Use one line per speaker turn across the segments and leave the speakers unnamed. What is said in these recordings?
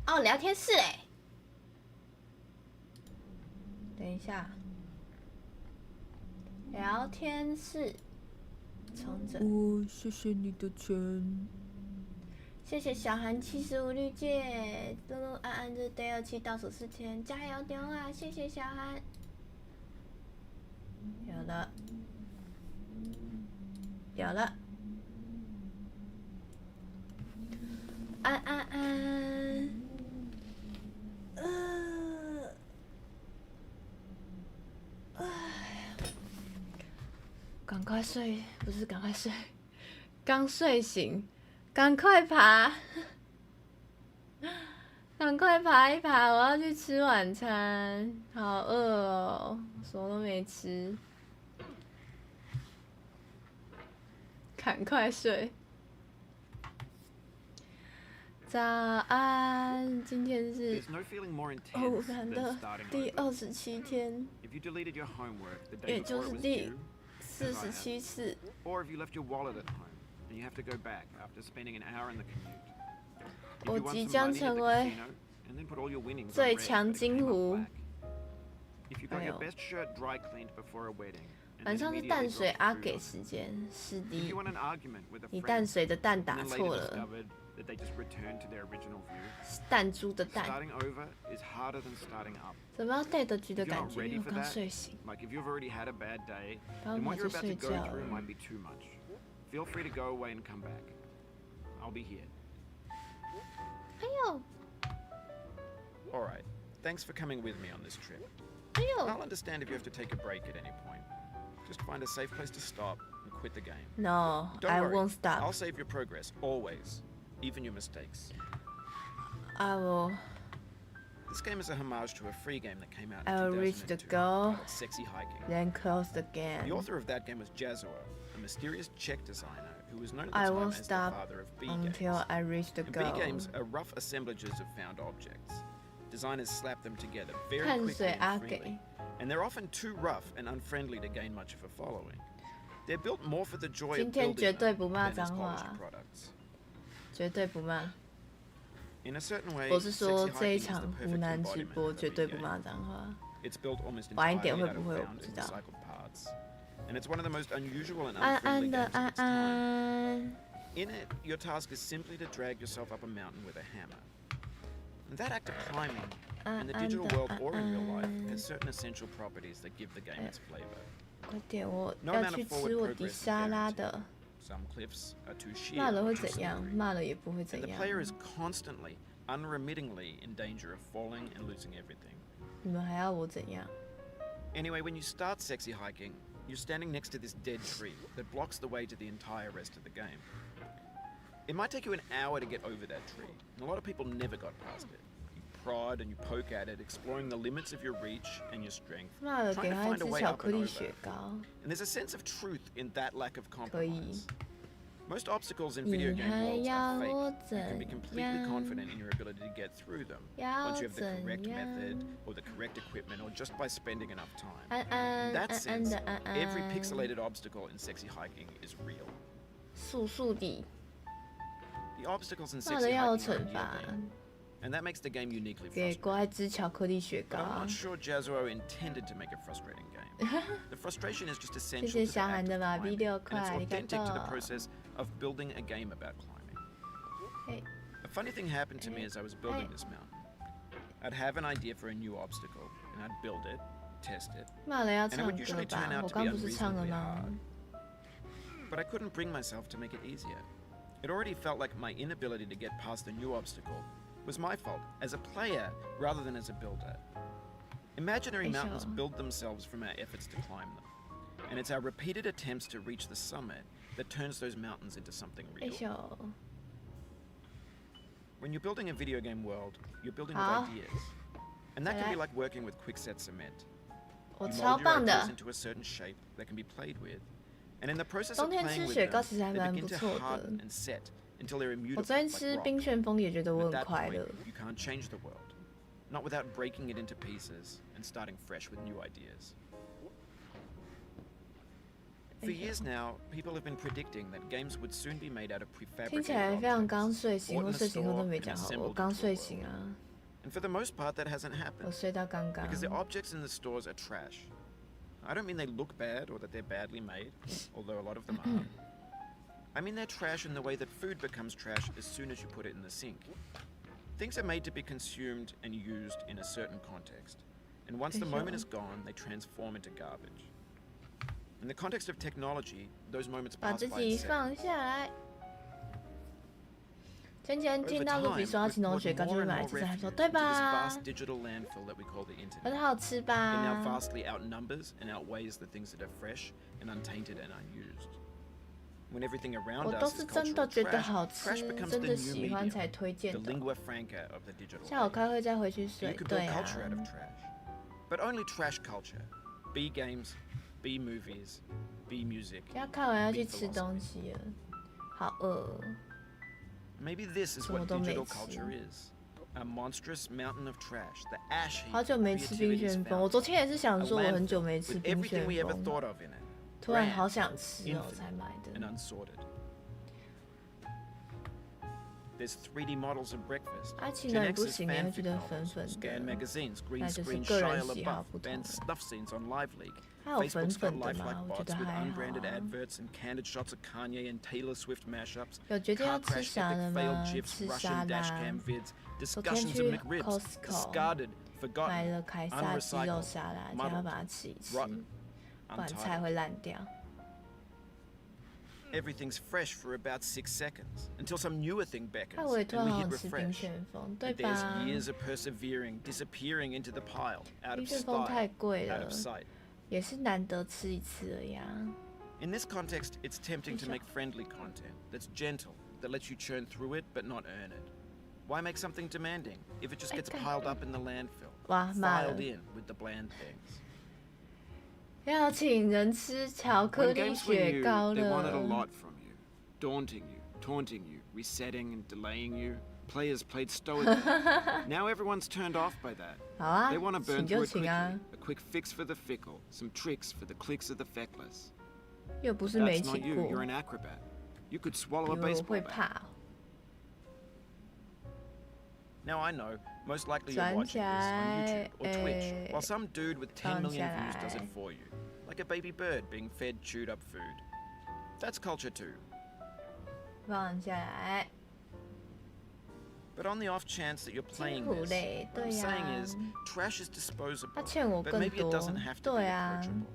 哦，聊天室哎，等一下，聊天室，重整。
谢谢你的钱。
谢谢小韩75绿界，露露安安日 day 27倒数4天，加油牛啊！谢谢小韩。有了，有了。安安安，赶快睡，不是赶快睡，刚睡醒。赶快爬，赶快爬一爬！我要去吃晚餐，好饿哦，什么都没吃。赶快睡。早安，今天是偶然的第27天，也就是第47次。我即将成为最强金狐。哎呦，晚上是淡水阿给时间，是的，你淡水的蛋打错了，弹珠的蛋。怎么要对得局的感觉？因为我刚睡醒，然后跑去睡觉了。
Feel free to go away and come back. I'll be here.
哎呦
All right. Thanks for coming with me on this trip.
哎呦
I'll understand if you have to take a break at any point. Just find a safe place to stop and quit the game.
No,
Don't
I
worry.
won't stop.
I'll save your progress, always. Even your mistakes.
I will.
This game is a homage to a free game that came out in
I will reach the
2002
goal,
called Sexy Hiking.
then close the game.
The author of that game was Jazuo, a mysterious Czech designer who was known at the
I
time
won't
as the
stop
father of B
until
games.
I reach the
And
goal.
B games are rough assemblages of found objects. Designers slap them together very
碳
quickly
水
and
阿
freely,
给，
and they're often too rough and unfriendly to gain much of a following. They're built more for the joy
今
of
天
building
绝对
them
不骂
than as
脏话
polished，products.
绝对不骂。
In a certain way,
我是说
Sexy
这一
Hiking is
场
the
湖
perfect
南直
embodiment
播
of a
绝
B
对不
game.
骂脏话。
It's built almost
晚一
entirely
点会
out
不
of
会我
found
不知
and
道。
recycled parts, and it's one of the most unusual and
安
unfriendly
安的
games of
安
its time.
安，
In it, your task is simply to drag yourself up a mountain with a hammer. And that act of climbing, in the digital world or in real life, has certain essential properties that give the game its flavor.
快点，我
No
要
amount
去
of
吃
forward
我的
progress is
沙拉
guaranteed.
的。
Some cliffs are too sheer,
骂了会
too
怎样？
slippery,
骂了也不会
and
怎
the
样。
player is constantly, unremittingly in danger of falling and losing everything.
你们还要我怎样？
Anyway, when you start Sexy Hiking, you're standing next to this dead tree that blocks the way to the entire rest of the game. It might take you an hour to get over that tree, and a lot of people never got past it. You prod and you poke at it, exploring the limits of your reach and your strength,
骂了给
trying to
他一
find a
只
way
巧
up
克
and
力
over.
雪糕。
And there's a sense of truth in that lack of
可以。
compromise. Most obstacles in video
你
game
还
worlds
要
are
我
fake.
怎
You can be completely
样？
confident in your ability to get through them
要
once you have the
怎
correct
样？
method or the correct equipment or just by spending enough time.
安
In
安
that
安安
sense,
的安安。
every pixelated obstacle in Sexy Hiking is real.
素素的，
The obstacles in
骂
Sexy
了要有
Hiking are
惩罚，
unique, and that makes the game uniquely
给
frustrating.
乖只巧克力雪
But
糕
I'm。not sure Jazuo intended to make a frustrating game. The frustration is just
谢
essential
谢
to the
小
act
韩
of
的马币
climbing,
6
and
块，
it's
ありが
authentic to the
とう。
process of building a game about climbing.
嘿，
A funny thing happened to me as I was building this mountain. I'd have an idea for a new obstacle, and I'd build it, test it,
骂了要
and it
唱
would
歌
usually
吧
turn？out
我
to
刚
be
不是唱了
unreasonably
吗
hard.？ But I couldn't bring myself to make it easier. It already felt like my inability to get past the new obstacle was my fault as a player rather than as a builder. Imaginary
Hey,
mountains
sure.
build themselves from our efforts to climb them. And it's our repeated attempts to reach the summit that turns those mountains into something
哎
real.
呦，
When you're building a video game world, you're building with
好
ideas. And that can be
再来
like working with quickset cement.
我
You
超
mold your
棒
ideas
的。
into a certain shape that can be played with. And in the process
冬
of
天
playing
吃
with
雪
them,
糕其实还
they
蛮
begin
不
to
错的。
harden and set until they're
我
immutable
昨天
like
吃
rock.
冰旋风也觉得
And
我
at
很
that
快
point,
乐。
you can't change the world. Not without breaking it into pieces and starting fresh with new ideas. For years now, people have been predicting that games would soon be made out of
听起
prefabricated
来非常
objects,
刚睡醒，
bought
我
in a
睡醒后都
store
没
and
讲好。我
assembled
刚
into
睡
a
醒
world.
啊，
And for the most part, that hasn't
我
happened
睡到刚刚。
because the objects in the stores are trash. I don't mean they look bad or that they're badly made, although a lot of them are. I mean they're trash in the way that food becomes trash as soon as you put it in the sink. Things are made to be consumed and used in a certain context, and once the moment is gone, they transform into garbage. In the context of technology, those moments
把
pass
自
by
己
in seconds.
放下来。前几天听
Over
到露比
time,
说要
we've
请同
poured
学刚就
more
会
and
买
more
这次还
refuse
说
into
对
this
吧？
vast digital landfill that we call the internet.
很好吃
It now
吧？
vastly outnumbers and outweighs the things that are fresh and untainted and unused. When everything
我
around
都
us
是
is
真的
cultural
觉得
trash,
好吃，
trash becomes
真
the
的
new
喜欢
medium,
才推
the
荐的。
lingua franca of the digital
下午
age.
开会再回去
You
睡。
could
对
build
啊，
culture out of trash, but only trash culture. B games, B movies, B music.
要看完要去吃东西了，好饿哦。
Maybe this is
什么
what
都没
digital
吃。
culture is. A monstrous mountain of trash, the ash heap
好久没
of
吃冰
creativity's
旋风，我昨
fountain.
天也是想
A
说我很久
landfill
没吃
with
冰
everything
旋
we ever
风，
thought of in it.
突然
Grand,
好想吃哦，
infinite,
才买
and
的。
unsorted. There's 3D models of breakfast.
爱情
Gen
人不
X's
行，也会
fanfic
觉得粉
novels,
粉
scan
的。
magazines,
那
green
就是
screen
个人
Shia
喜好
LaBeouf,
不同
banned
了。
stuff scenes on Live League.
还有粉
Facebook's got
粉的
lifelike
吗？我觉
bots
得
with
还好
unbranded
啊。
adverts and candid shots of Kanye and Taylor Swift mashups.
有决定要
Car
吃
crash
啥
epic
了
failed
吗？
GIFs,
吃沙
Russian
拉。
dashcam vids,
昨天
discussions
去
of McRibs,
Costco
discarded,
买
forgotten,
了凯撒鸡肉
unrecycled,
沙拉，今天要把它吃一吃，
rotten,
不然菜
untitled.
会烂掉。
Everything's fresh for about 6 seconds until some newer thing
看
beckons
我也突
and
然
we
好
hit
想吃冰
refresh.
旋风，对
But
吧
there's？years of persevering, disappearing into the pile, out
冰
of
旋风
style,
太贵
out
了
of，sight.
也是难得吃一次而已啊。
In this context, it's tempting to make friendly content that's gentle, that lets you churn through it but not earn it. Why make something demanding if it just gets piled up in the landfill,
哇，骂了
filed！in with the bland things?
要请人吃巧克
When
力
games were
雪
new,
糕
they wanted a
了。
lot from you, daunting you, taunting you, resetting and delaying you. Players played stoically. Now everyone's turned off by that.
好啊
They want to，burn
请就
through it
请
quickly,
啊，
a quick fix for the fickle, some tricks for the clicks of the feckless.
又不是没
That's not
请
you,
过
you're，an acrobat. You could swallow a
因为我
baseball
会
bat.
怕哦。
Now I know, most likely you're
转
watching
起
this on
来
YouTube，or Twitch, while some dude with 10
放
million
下
views does
来
it for you, like a baby bird being fed chewed up food. That's culture too.
放下来，
But on the off chance that you're
辛
playing
苦
this,
嘞，
what
对
I'm
呀
saying。is, trash is disposable,
他欠我
but
更
maybe it
多
doesn't have，to be
对啊。
approachable.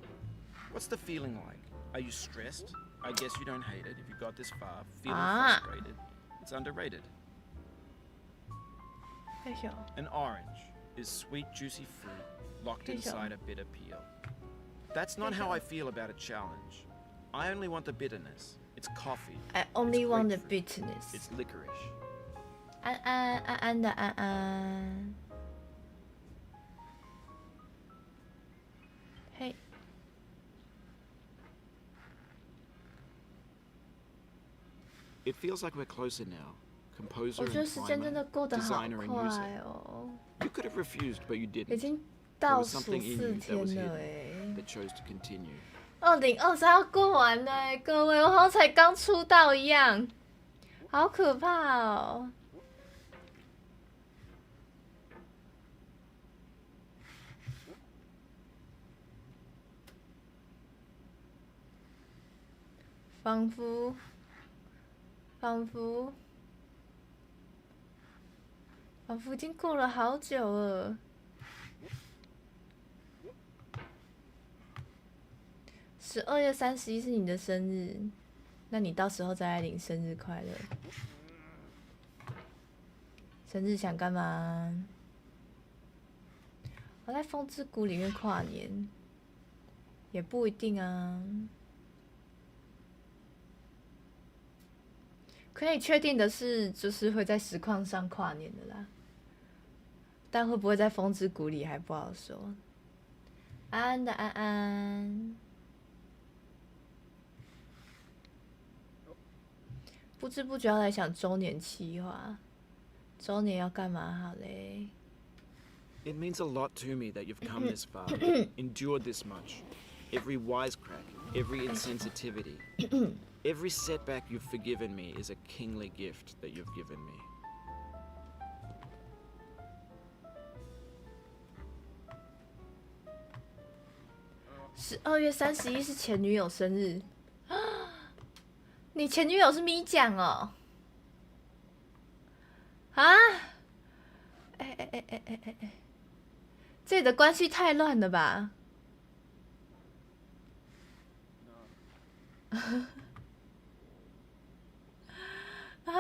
What's the feeling like? Are you stressed? I guess you don't hate it if you got this far. Feeling
啊
frustrated? It's underrated.
害羞。
An orange is sweet, juicy fruit locked inside a bitter peel. That's not how I feel about a challenge. I only want the bitterness. It's coffee.
I only
It's
want the
grapefruit.
bitterness。
It's licorice.
安安安安的安安，嘿，
It feels like we're closer now. Composer
我觉得
and
时间真的
climber,
过得好
designer and
快
user.
哦，
You could have refused, but you
已
didn't.
经
There
倒
was
数
something in
4
you that was
天了
hidden
哎。
that chose to continue.
2023要过完了哎，各位，我好像才刚出道一样，好可怕哦。仿佛，仿佛，仿佛已经过了好久了。12月31是你的生日，那你到时候再来领生日快乐。生日想干嘛？我在风之谷里面跨年，也不一定啊。可以确定的是，就是会在实况上跨年的啦，但会不会在风之谷里还不好说。安安的安安，不知不觉要来想周年企划，周年要干嘛好嘞？
It means a lot to me that you've come this far, endured this much. Every wisecrack, every insensitivity, every setback you've forgiven me is a kingly gift that you've given me.
12月31是前女友生日，你前女友是咪酱哦？啊？这里的关系太乱了吧？啊？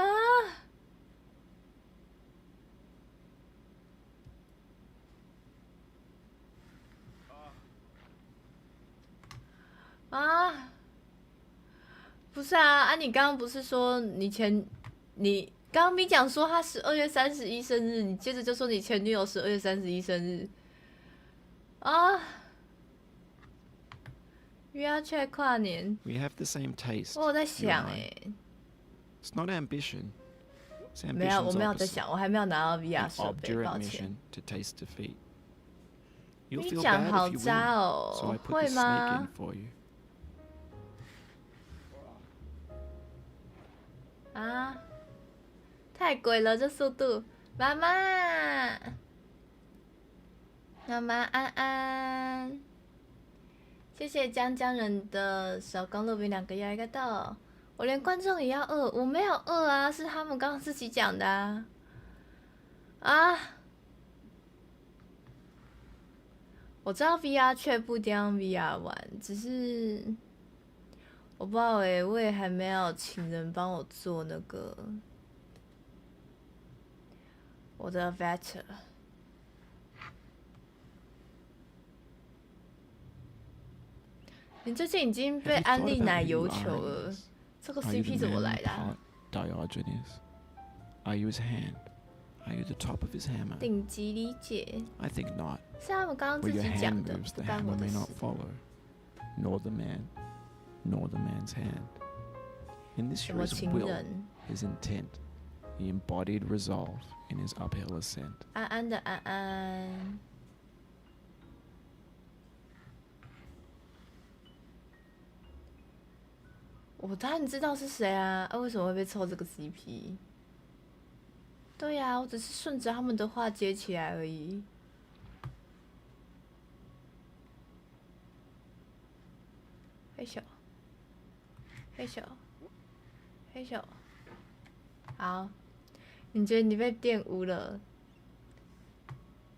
啊？不是啊，你刚刚不是说你刚刚咪讲说他12月31生日，你接着就说你前女友12月31生日啊？约他去跨年。
We have the same taste.
我有在想
It's not ambition.
没有，我没有在想，我还没有拿到 VR 设备，抱歉。你讲好渣哦，会吗？啊，太鬼了，这速度！妈妈，妈妈安安，谢谢江江人的手工录饼2个月一个豆。我连观众也要饿，我没有饿啊，是他们刚刚自己讲的啊！啊！我知道 VR 却不一定用 VR 玩，只是我不知道我也还没有请人帮我做那个我的 Vtuber。你最近已经被安利奶油球了。 这个 CP 怎么来的、啊？
Are you his hand? Are you the top of his hammer?
顶级理解。
I think not.
是他们刚刚自己讲的，不干我的事。
Nor the man, nor the man's hand. In this year's will, his intent, he embodied resolve in his uphill ascent.
安安的安安。 我当然知道是谁啊！为什么会被凑这个 CP？ 对呀、我只是顺着他们的话接起来而已。嘿咻，嘿咻，嘿咻。好，你觉得你被玷污了？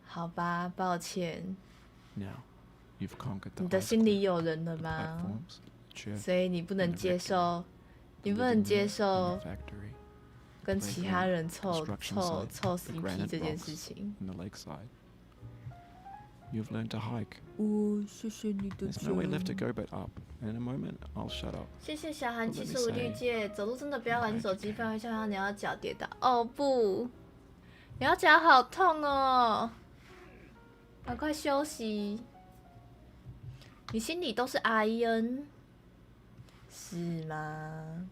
好吧，抱歉。你的心里有人了吗？ 所以你不能接受，跟其他人凑 CP 这件事情。
谢谢你的钱。
谢谢小韩75绿界，走路真的不要玩手机，不然会像到你要脚跌倒。哦不，你要脚好痛哦，赶快休息。你心里都是阿恩。 是吗？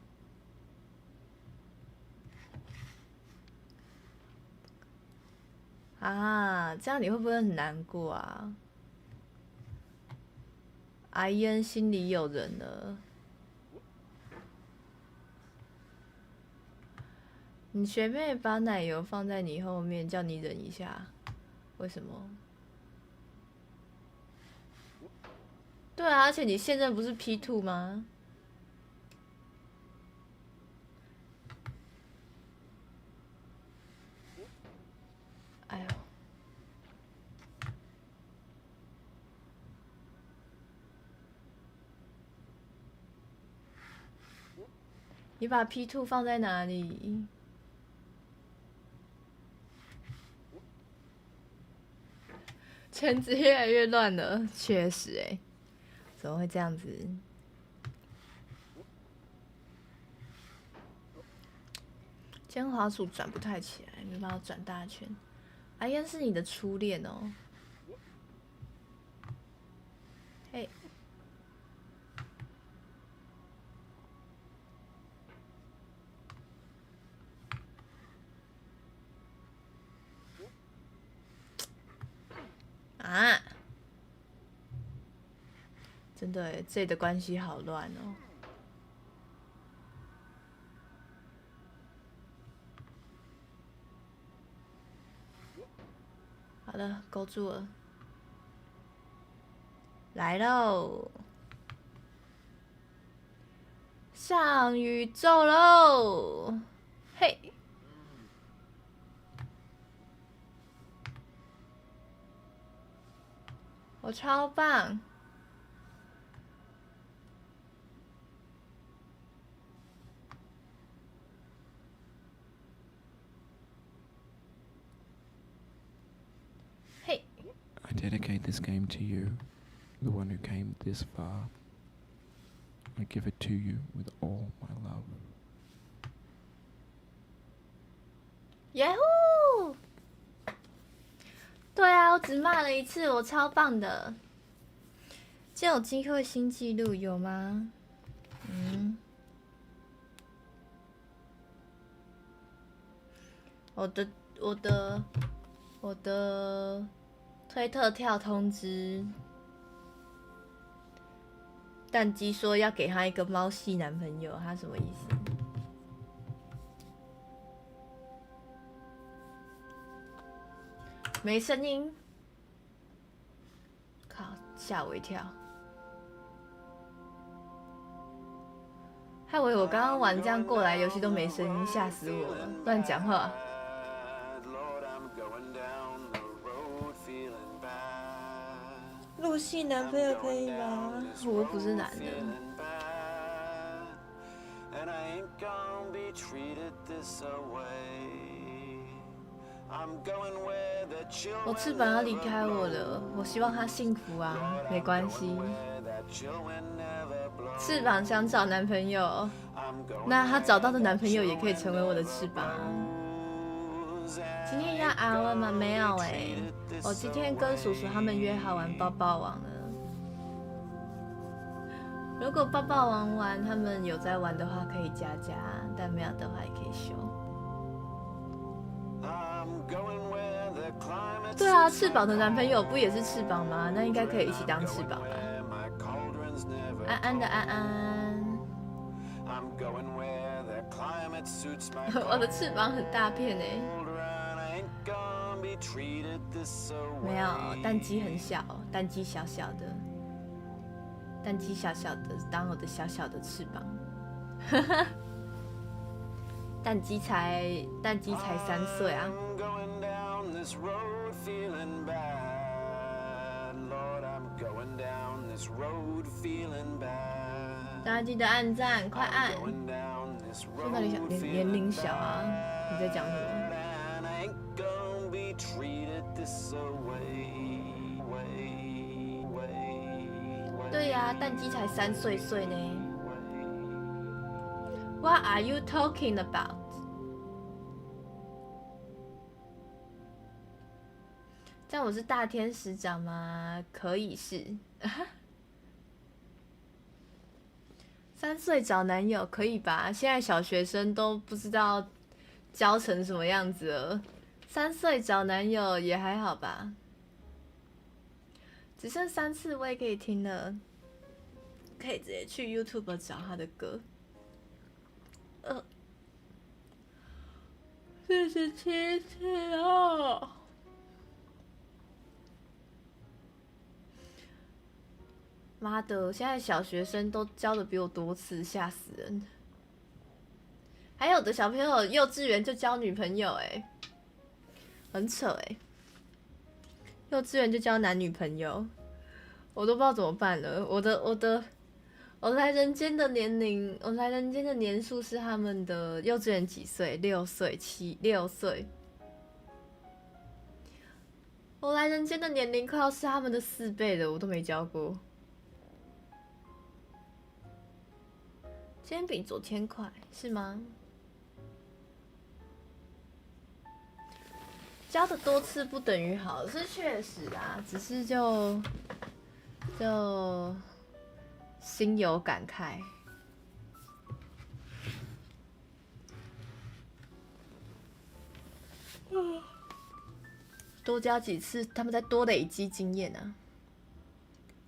啊，这样你会不会很难过啊？阿燕心里有人了。你学妹把奶油放在你后面，叫你忍一下，为什么？对啊，而且你现任不是 P2 吗？ 哎呦！你把 P2 放在哪里？圈子越来越乱了，确实怎么会这样子？今天滑鼠转不太起来，没办法转大圈。 阿燕是你的初恋哦，嘿，啊，真真的耶，这里的关系好乱哦。好了，勾住了，来喽！上宇宙喽！嘿，我超棒！嘿，
I dedicate this game to you, the one who came this far. I give it to you with all my love.
耶呼！对啊，我只骂了一次，我超棒的。今天有机会新纪录有吗？我的推特跳通知，蛋鸡说要给他一个猫系男朋友，他什么意思？没声音，靠，吓我一跳！害我刚刚玩这样过来，游戏都没声音，吓死我了！乱讲话。陆系男朋友可以吗？我不是男的。我翅膀要离开我了，我希望他幸福啊，没关系。翅膀想找男朋友，那他找到的男朋友也可以成为我的翅膀。今天要熬了吗？没有我今天跟叔叔他们约好玩抱抱王了。如果抱抱王玩，他们有在玩的话可以加，但没有的话也可以休。对啊，翅膀的男朋友不也是翅膀吗？那应该可以一起当翅膀吧。安安的安安，我的翅膀很大片没有，蛋鸡很小，蛋鸡小小的，蛋鸡小小的当我的小小的翅膀。蛋鸡才3岁啊！大家记得按赞，快按！说到底年龄小啊，你在讲什么？对呀，蛋鸡才3岁呢。What are you talking about？ 这样我是大天使长吗？可以是。3岁找男友可以吧？现在小学生都不知道教成什么样子了，3岁找男友也还好吧？只剩3次我也可以听了，可以直接去 YouTube 找他的歌。47次哦。妈的！现在小学生都教的比我多次，吓死人！还有的小朋友幼稚园就交女朋友，很扯幼稚园就交男女朋友，我都不知道怎么办了。我来人间的年龄，我来人间的年数是他们的幼稚园几岁？6岁、6岁。我来人间的年龄快要是他们的4倍了，我都没教过。今天比昨天快是吗？教的多次不等于好，是确实啊，只是就心有感慨。多教几次，他们再多累积经验啊。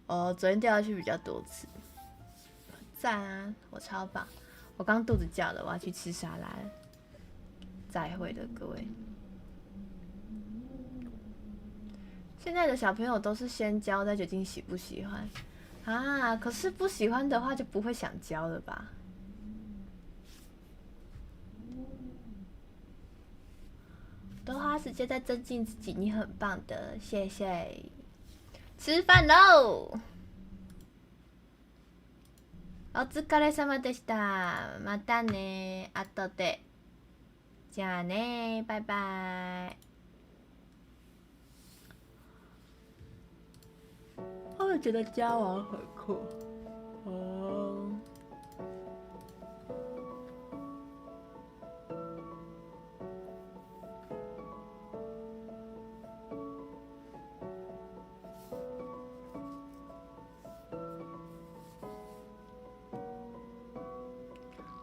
哦，昨天掉下去比较多次，赞啊！我超棒，我刚肚子叫了，我要去吃沙拉了。再会了，各位。现在的小朋友都是先教再决定喜不喜欢啊，可是不喜欢的话就不会想教了吧？多花时间在增进自己，你很棒的，谢谢。吃饭喽！お疲れ様でした。またね、後で。じゃあね、拜拜。他们觉得交往很酷哦。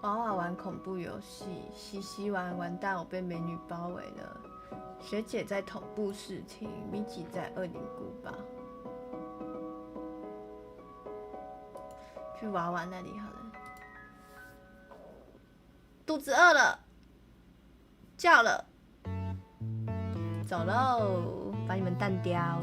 娃娃玩恐怖游戏，西西完蛋，我被美女包围了。学姐在同步试听，米奇在恶灵古堡。去娃娃那里好了。肚子饿了，叫了，走喽，把你们蛋叼。